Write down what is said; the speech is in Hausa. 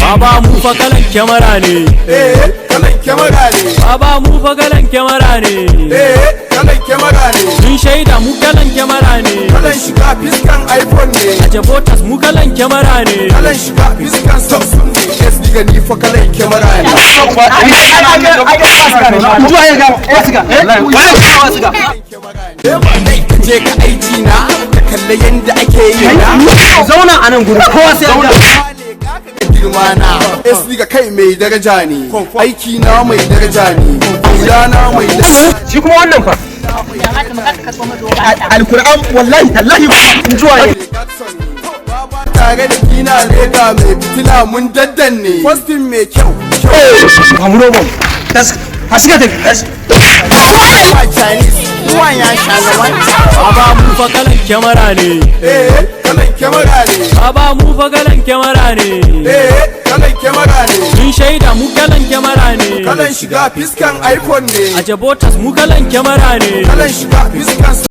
Baba mu fa kalan kyamara ne. Kalan kyamara ne. Baba mu fa kalan kyamara ne. Kalan kyamara ne. Sun shaida mu kalan kyamara ne. Kalan shiga fiskan iPhone ne. A Jabotas mu kalan kyamara ne. Kalan shiga fiskan Samsung ne. SD gani fa kalan kyamara ne. Je ka aiki na ka kalle yanda ake yi na. Zauna a nan gurin kowa sai an girma na SD ga kai mai daraja ne. Aiki na mai daraja ne. Gudana mai daraja. shi kuma wannan fa alkur'an wallahi tallahi ba in juwa ne tare da kina lega mai fitila mun daddanne. Postin mai kyau. ba mu robo haska ta Chinese. Ruwan ya sha gaban. Baba mu fa kalan kyamara ne. Kalan kyamara ne. Baba mu fa kalan kyamara ne. Kalan kyamara ne. Sun shaida mu kalan kyamara ne. Kalan shiga fiskan iPhone ne. A Jabotas mu kalan kyamara ne. Kalan shiga fiskan